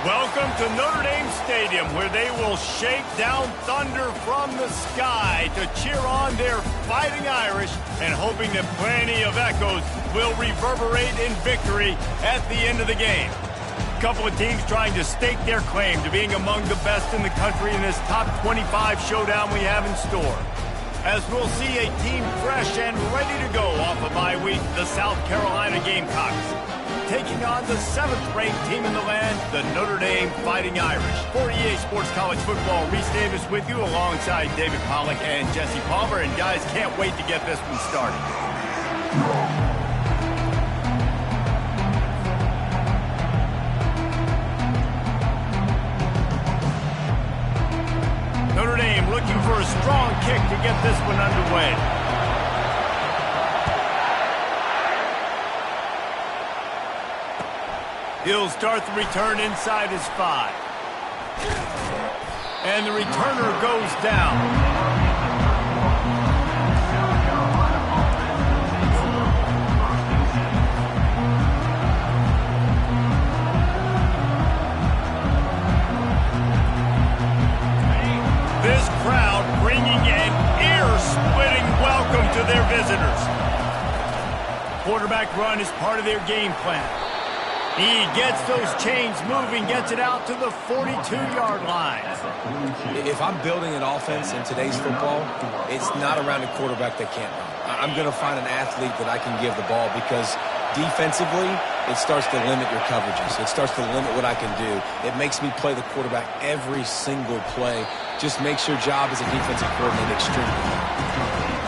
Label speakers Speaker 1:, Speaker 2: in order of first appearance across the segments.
Speaker 1: Welcome to Notre Dame Stadium, where they will shake down thunder from the sky to cheer on their Fighting Irish and hoping that plenty of echoes will reverberate in victory at the end of the game. A couple of teams trying to stake their claim to being among the best in the country in this top 25 showdown we have in store. As we'll see a team fresh and ready to go off a bye week, the South Carolina Gamecocks, taking on the 7th-ranked team in the land, the Notre Dame Fighting Irish. For EA Sports College Football, Reese Davis with you alongside David Pollack and Jesse Palmer. And guys, can't wait to get this one started. Notre Dame looking for a strong kick to get this one underway. He'll start the return inside his 5. And the returner goes down. This crowd bringing an ear-splitting welcome to their visitors. Quarterback run is part of their game plan. He gets those chains moving, gets it out to the 42-yard line.
Speaker 2: If I'm building an offense in today's football, it's not around a quarterback that can't run. I'm going to find an athlete that I can give the ball because defensively, it starts to limit your coverages. It starts to limit what I can do. It makes me play the quarterback every single play. Just makes your job as a defensive coordinator extremely hard.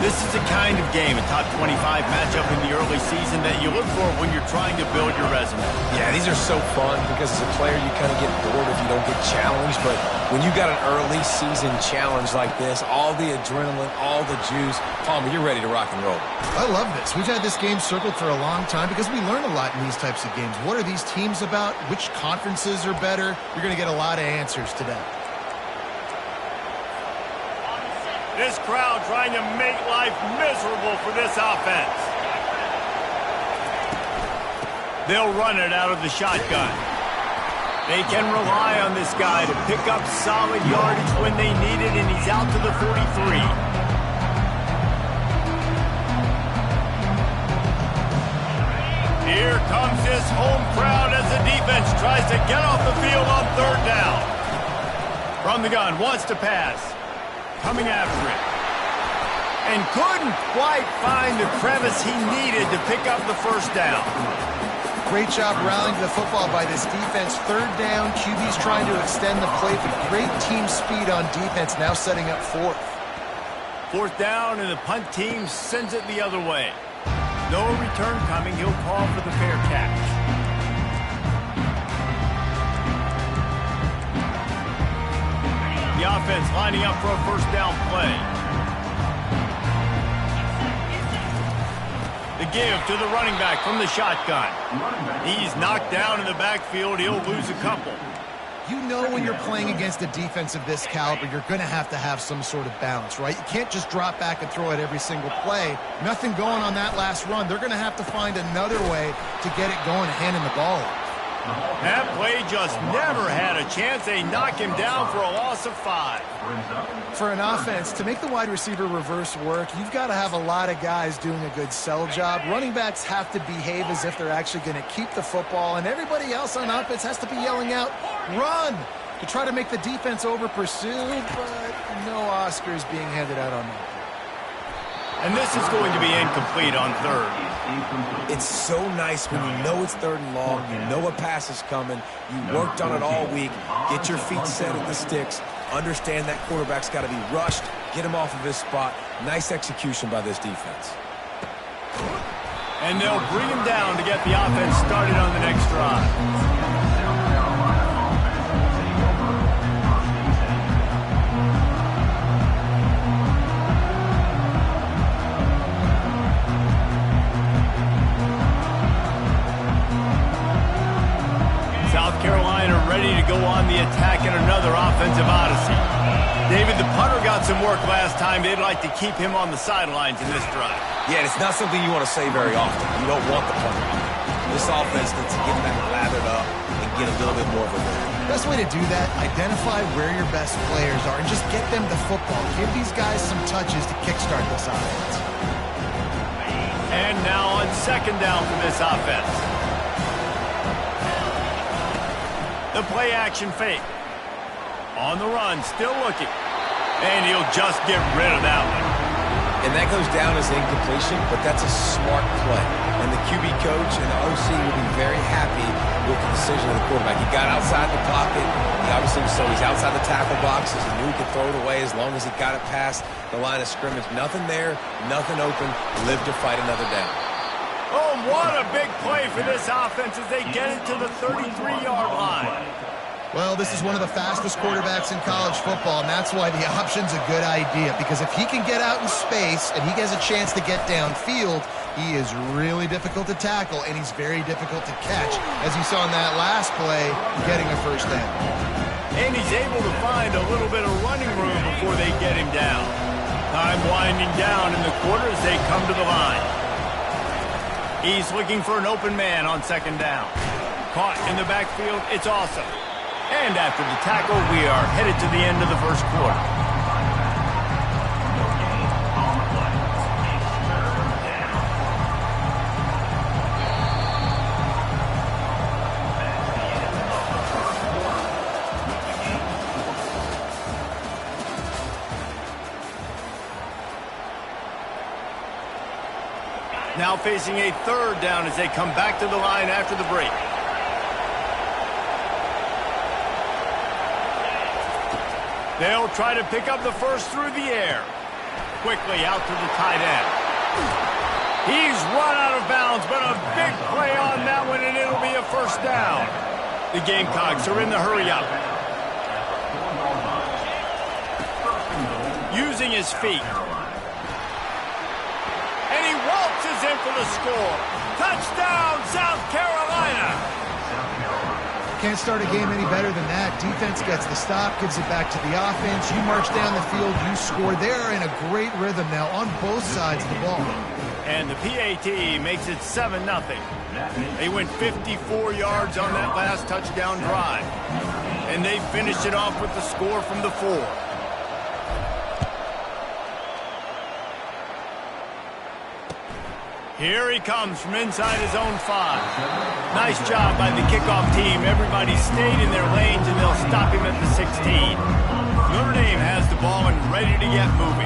Speaker 1: This is the kind of game, a top 25 matchup in the early season that you look for when you're trying to build your resume.
Speaker 2: Yeah, these are so fun because as a player, you kind of get bored if you don't get challenged. But when you got an early season challenge like this, all the adrenaline, all the juice, Palmer, you're ready to rock and roll.
Speaker 3: I love this. We've had this game circled for a long time because we learn a lot in these types of games. What are these teams about? Which conferences are better? You're going to get a lot of answers today.
Speaker 1: This crowd trying to make life miserable for this offense. They'll run it out of the shotgun. They can rely on this guy to pick up solid yardage when they need it, and he's out to the 43. Here comes this home crowd as the defense tries to get off the field on 3rd down. From the gun, wants to pass. Coming after it. And couldn't quite find the crevice he needed to pick up the 1st down.
Speaker 3: Great job rallying to the football by this defense. 3rd down, QB's trying to extend the play, but great team speed on defense, now setting up 4th.
Speaker 1: 4th down, and the punt team sends it the other way. No return coming. He'll call for the fair catch. The offense lining up for a 1st down play. The give to the running back from the shotgun. He's knocked down in the backfield. He'll lose a couple.
Speaker 3: You know when you're playing against a defense of this caliber, you're going to have some sort of balance, right? You can't just drop back and throw it every single play. Nothing going on that last run. They're going to have to find another way to get it going and handing the ball off.
Speaker 1: That play just never had a chance. They knock him down for a loss of 5.
Speaker 3: For an offense, to make the wide receiver reverse work, you've got to have a lot of guys doing a good sell job. Running backs have to behave as if they're actually going to keep the football, and everybody else on offense has to be yelling out, run, to try to make the defense over-pursue, but no Oscars being handed out on that.
Speaker 1: And this is going to be incomplete on 3rd.
Speaker 2: It's so nice when you know it's 3rd and long, you know a pass is coming, you worked on it all week, get your feet set at the sticks, understand that quarterback's got to be rushed, get him off of his spot. Nice execution by this defense.
Speaker 1: And they'll bring him down to get the offense started on the next drive. Carolina ready to go on the attack in another offensive odyssey. David, the punter got some work last time. They'd like to keep him on the sidelines in this drive.
Speaker 2: Yeah, it's not something you want to say very often. You don't want the punter. This offense needs to get back lathered up and get a little bit more of a rhythm.
Speaker 3: Best way to do that, identify where your best players are and just get them the football. Give these guys some touches to kickstart this offense.
Speaker 1: And now on second down for this offense. The play action fake. On the run, still looking. And he'll just get rid of that one.
Speaker 2: And that goes down as incompletion, but that's a smart play. And the QB coach and the OC will be very happy with the decision of the quarterback. He got outside the pocket. He obviously so he's outside the tackle boxes. He knew he could throw it away as long as he got it past the line of scrimmage. Nothing there, nothing open. Live to fight another down.
Speaker 1: Oh, what a big play for this offense as they get it to the 33-yard line.
Speaker 3: Well, this is one of the fastest quarterbacks in college football, and that's why the option's a good idea, because if he can get out in space and he has a chance to get downfield, he is really difficult to tackle, and he's very difficult to catch, as you saw in that last play, getting a first down.
Speaker 1: And he's able to find a little bit of running room before they get him down. Time winding down in the quarter as they come to the line. He's looking for an open man on second down. Caught in the backfield, it's awesome. And after the tackle, we are headed to the end of the first quarter. Now facing a third down as they come back to the line after the break. They'll try to pick up the first through the air. Quickly out to the tight end. He's run out of bounds, but a big play on that one, and it'll be a first down. The Gamecocks are in the hurry-up. Using his feet. And he waltzes in for the score. Touchdown, South Carolina!
Speaker 3: Can't start a game any better than that. Defense gets the stop, gives it back to the offense. You march down the field, you score. They're in a great rhythm now on both sides of the ball.
Speaker 1: And the PAT makes it 7-0. They went 54 yards on that last touchdown drive. And they finished it off with the score from the 4. Here he comes from inside his own 5. Nice job by the kickoff team. Everybody stayed in their lanes, and they'll stop him at the 16. Notre Dame has the ball and ready to get moving.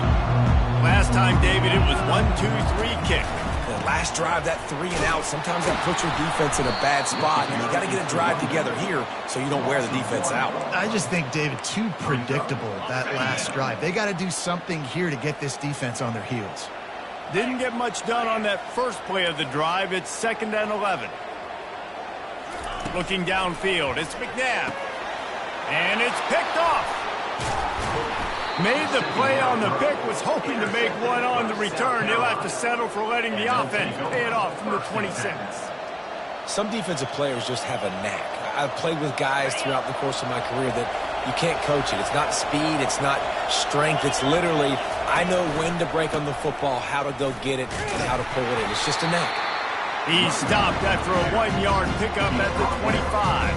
Speaker 1: Last time, David, it was 1-2-3 kick.
Speaker 2: The last drive, that 3 and out, sometimes that puts your defense in a bad spot, and you got to get a drive together here so you don't wear the defense out.
Speaker 3: I just think, David, too predictable, that last drive. They got to do something here to get this defense on their heels.
Speaker 1: Didn't get much done on that first play of the drive. It's 2nd and 11. Looking downfield, it's McNabb. And it's picked off. Made the play on the pick, was hoping to make one on the return. He'll have to settle for letting the offense pay it off from the 26.
Speaker 2: Some defensive players just have a knack. I've played with guys throughout the course of my career that you can't coach it. It's not speed, it's not strength. It's literally, I know when to break on the football, how to go get it, and how to pull it in. It's just a knack.
Speaker 1: He stopped after a 1-yard pickup at the 25.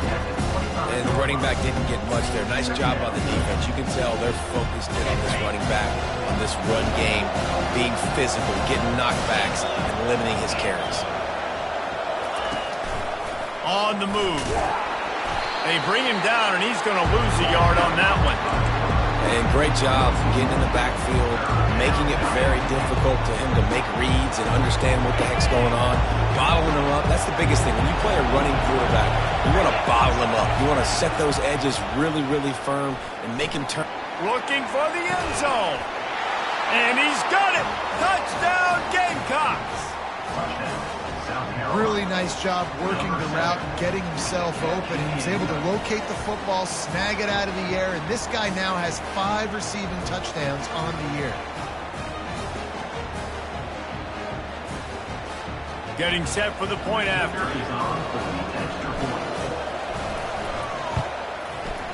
Speaker 2: And the running back didn't get much there. Nice job by the defense. You can tell they're focused in on this running back, on this run game, being physical, getting knockbacks, and limiting his carries.
Speaker 1: On the move. They bring him down, and he's going to lose a yard on that one.
Speaker 2: And great job getting in the backfield, making it very difficult to him to make reads and understand what the heck's going on. Bottling him up, that's the biggest thing. When you play a running quarterback, you want to bottle him up. You want to set those edges really, really firm and make him turn.
Speaker 1: Looking for the end zone. And he's got it. Touchdown, Gamecocks.
Speaker 3: Really nice job working the route and getting himself open. He was able to locate the football, snag it out of the air, and this guy now has 5 receiving touchdowns on the year.
Speaker 1: Getting set for the point after.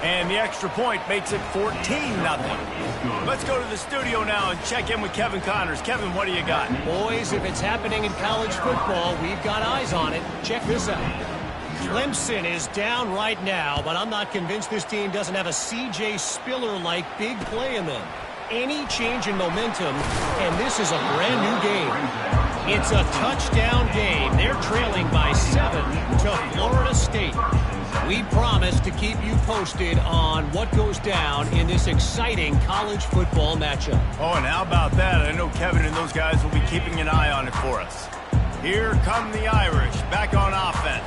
Speaker 1: And the extra point makes it 14-0. Let's go to the studio now and check in with Kevin Connors. Kevin, what do you got?
Speaker 4: Boys, if it's happening in college football, we've got eyes on it. Check this out. Clemson is down right now, but I'm not convinced this team doesn't have a C.J. Spiller-like big play in them. Any change in momentum, and this is a brand new game. It's a touchdown game. They're trailing by 7 to Florida State. We promise to keep you posted on what goes down in this exciting college football matchup.
Speaker 1: Oh, and how about that? I know Kevin and those guys will be keeping an eye on it for us. Here come the Irish, back on offense.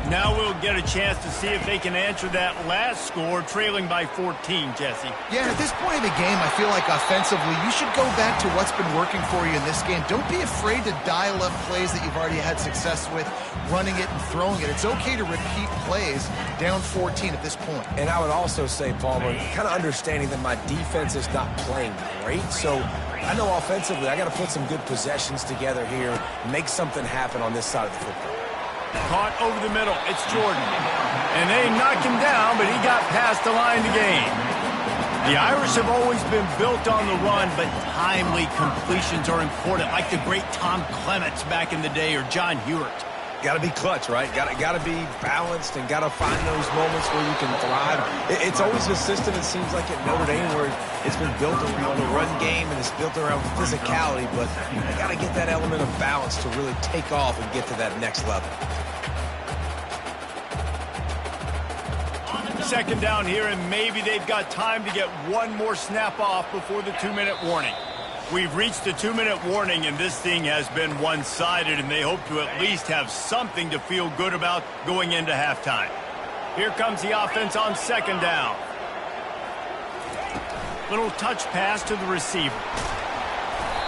Speaker 1: Now we'll get a chance to see if they can answer that last score, trailing by 14, Jesse.
Speaker 3: Yeah, at this point in the game, I feel like offensively, you should go back to what's been working for you in this game. Don't be afraid to dial up plays that you've already had success with, running it and throwing it. It's okay to repeat plays down 14 at this point.
Speaker 2: And I would also say, Palmer, kind of understanding that my defense is not playing great, so I know offensively I got to put some good possessions together here, make something happen on this side of the football.
Speaker 1: Caught over the middle. It's Jordan. And they knocked him down, but he got past the line to gain. The Irish have always been built on the run, but timely completions are important, like the great Tom Clements back in the day or John Hewitt.
Speaker 2: Got to be clutch, right? Got to be balanced and got to find those moments where you can thrive. It's always a system, it seems like, at Notre Dame where it's been built around the run game and it's built around physicality, but you got to get that element of balance to really take off and get to that next level.
Speaker 1: Second down here, and maybe they've got time to get one more snap off before the 2-minute warning. We've reached the 2-minute warning, and this thing has been one-sided, and they hope to at least have something to feel good about going into halftime. Here comes the offense on second down. Little touch pass to the receiver.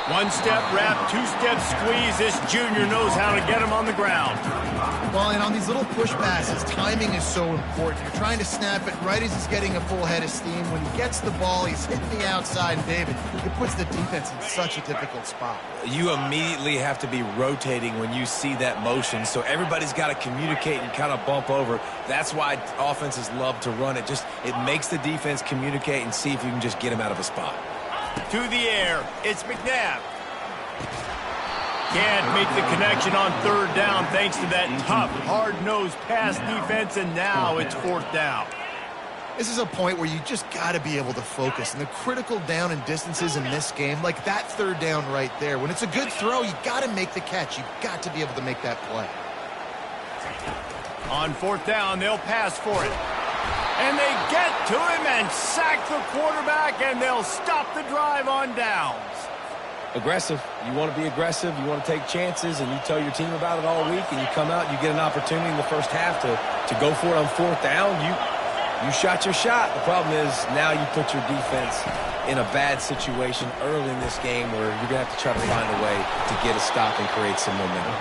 Speaker 1: One-step wrap, two-step squeeze. This junior knows how to get him on the ground.
Speaker 3: Well, and on these little push passes, timing is so important. You're trying to snap it right as he's getting a full head of steam. When he gets the ball, he's hitting the outside, and David, it puts the defense in such a difficult spot.
Speaker 2: You immediately have to be rotating when you see that motion, so everybody's got to communicate and kind of bump over. That's why offenses love to run it. It makes the defense communicate and see if you can just get him out of a spot.
Speaker 1: To the air, it's McNabb. Can't make the connection on third down thanks to that tough, hard-nosed pass defense, and now it's fourth down.
Speaker 3: This is a point where you just got to be able to focus. And the critical down and distances in this game, like that third down right there, when it's a good throw, you got to make the catch. You've got to be able to make that play.
Speaker 1: On fourth down, they'll pass for it. And they get to him and sack the quarterback, and they'll stop the drive on downs.
Speaker 2: Aggressive. You want to be aggressive. You want to take chances, and you tell your team about it all week, and you come out and you get an opportunity in the first half to go for it on fourth down. You shot your shot. The problem is now you put your defense in a bad situation early in this game where you're going to have to try to find a way to get a stop and create some momentum.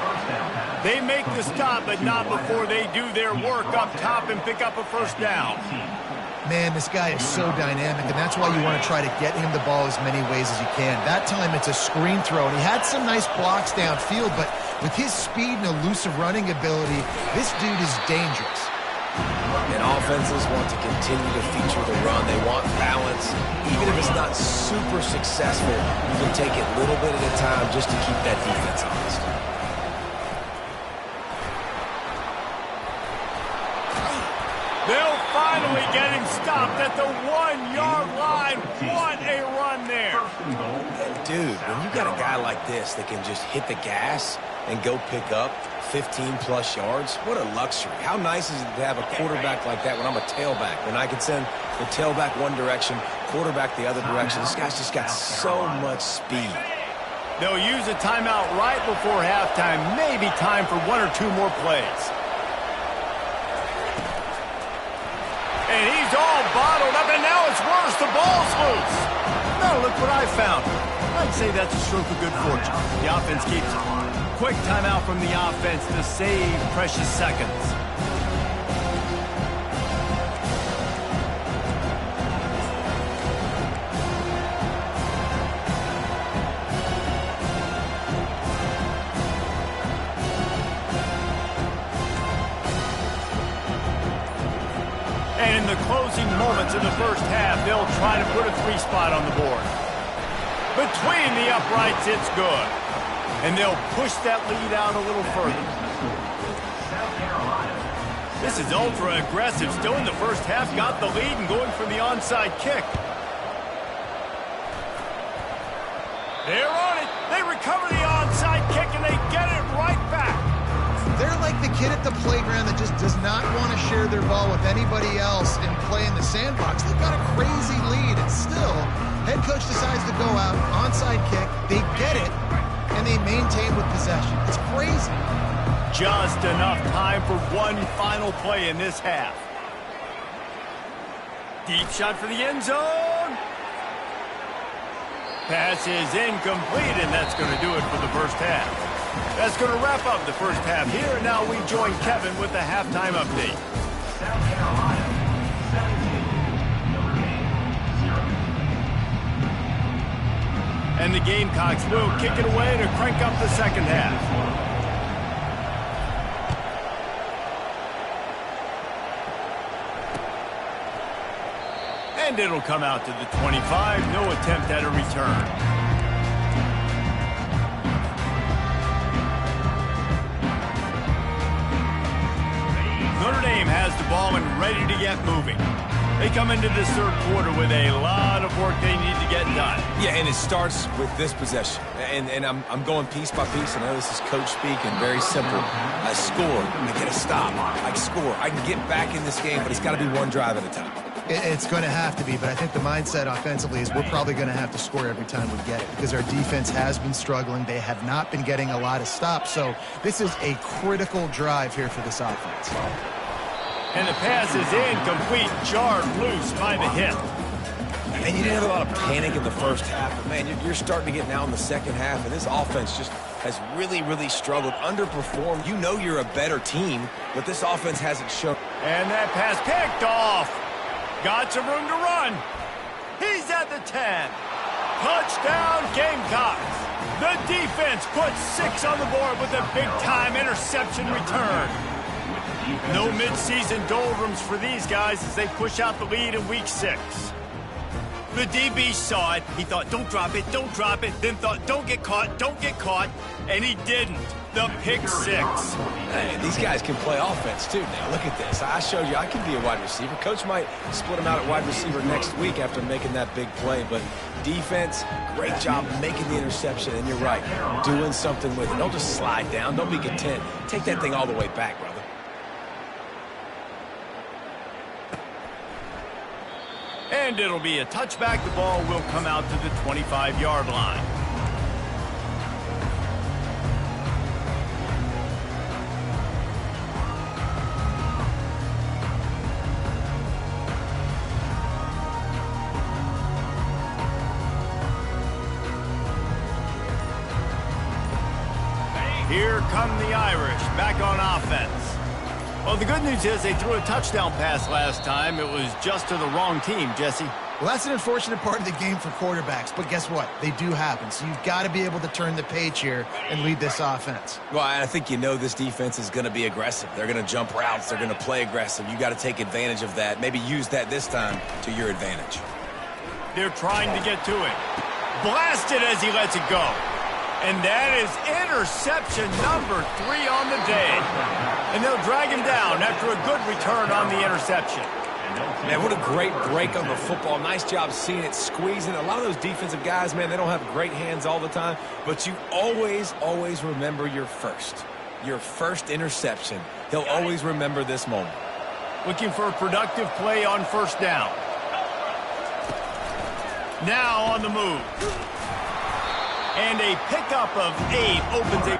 Speaker 1: They make the stop, but not before they do their work up top and pick up a first down.
Speaker 3: Man, this guy is so dynamic, and that's why you want to try to get him the ball as many ways as you can. That time it's a screen throw, and he had some nice blocks downfield, but with his speed and elusive running ability, this dude is dangerous.
Speaker 2: And offenses want to continue to feature the run. They want balance. Even if it's not super successful, you can take it little bit at a time just to keep that defense honest.
Speaker 1: They'll finally get him stopped at the 1-yard line. What a run there.
Speaker 2: And dude, when you got a guy like this that can just hit the gas and go pick up 15-plus yards, what a luxury. How nice is it to have a quarterback like that when I'm a tailback, when I can send the tailback one direction, quarterback the other direction. This guy's just got so much speed.
Speaker 1: They'll use a timeout right before halftime, maybe time for one or two more plays. And he's all bottled up, and now it's worse. The ball's loose. Now look what I found. I'd say that's a stroke of good fortune. The offense keeps it. Quick timeout from the offense to save precious seconds. And in the closing moments of the first half, they'll try to put a 3-spot on the board. Between the uprights, it's good. And they'll push that lead out a little further. This is ultra aggressive. Still in the first half, got the lead and going for the onside kick. They're on it. They recover the onside kick and they get it right back.
Speaker 3: They're like the kid at the playground that just does not want to share their ball with anybody else and play in the sandbox. They've got a crazy lead, and still, head coach decides to go out, onside kick, they get it, and they maintain with possession. It's crazy.
Speaker 1: Just enough time for one final play in this half. Deep shot for the end zone. Pass is incomplete, and that's going to do it for the first half. That's going to wrap up the first half here, and now we join Kevin with the halftime update.
Speaker 5: South Carolina, 17, 0 games.
Speaker 1: And the Gamecocks will kick it away to crank up the second half. And it'll come out to the 25. No attempt at a return. Notre Dame has the ball and ready to get moving. They come into this third quarter with a lot of work they need to get done.
Speaker 2: Yeah, and it starts with this possession. And I'm going piece by piece. I know this is coach speak and very simple. I score, I get a stop. I score, I can get back in this game, but it's got to be one drive at a time.
Speaker 3: It's going to have to be, but I think the mindset offensively is we're probably going to have to score every time we get it because our defense has been struggling. They have not been getting a lot of stops, so this is a critical drive here for this offense.
Speaker 1: And the pass is incomplete, jarred loose by the hip.
Speaker 2: And you didn't have a lot of panic in the first half, but, man, you're starting to get now in the second half, and this offense just has really, really struggled, underperformed. You know you're a better team, but this offense hasn't shown.
Speaker 1: And that pass picked off. Got some room to run. He's at the 10. Touchdown, Gamecocks. The defense puts 6 on the board with a big-time interception return. No mid-season doldrums for these guys as they push out the lead in Week 6. The DB saw it. He thought, don't drop it, then thought, don't get caught, and he didn't. The pick 6.
Speaker 2: Man, these guys can play offense, too, now. Look at this. I showed you I can be a wide receiver. Coach might split him out at wide receiver next week after making that big play, but defense, great job making the interception, and you're right, doing something with it. Don't just slide down. Don't be content. Take that thing all the way back, brother.
Speaker 1: And it'll be a touchback. The ball will come out to the 25-yard line. Here come the Irish, back on offense. Well, the good news is they threw a touchdown pass last time. It was just to the wrong team, Jesse.
Speaker 3: Well, that's an unfortunate part of the game for quarterbacks, but guess what? They do happen, so you've got to be able to turn the page here and lead this offense.
Speaker 2: Well, I think you know this defense is going to be aggressive. They're going to jump routes. They're going to play aggressive. You got to take advantage of that. Maybe use that this time to your advantage.
Speaker 1: They're trying to get to it. Blasted as he lets it go. And that is interception number 3 on the day. And they'll drag him down after a good return on the interception.
Speaker 2: Man, what a great break on the football. Nice job seeing it, squeezing. A lot of those defensive guys, man, they don't have great hands all the time. But you always, always remember your first interception. He'll always remember this moment.
Speaker 1: Looking for a productive play on first down. Now on the move. And a pickup of 8 opens a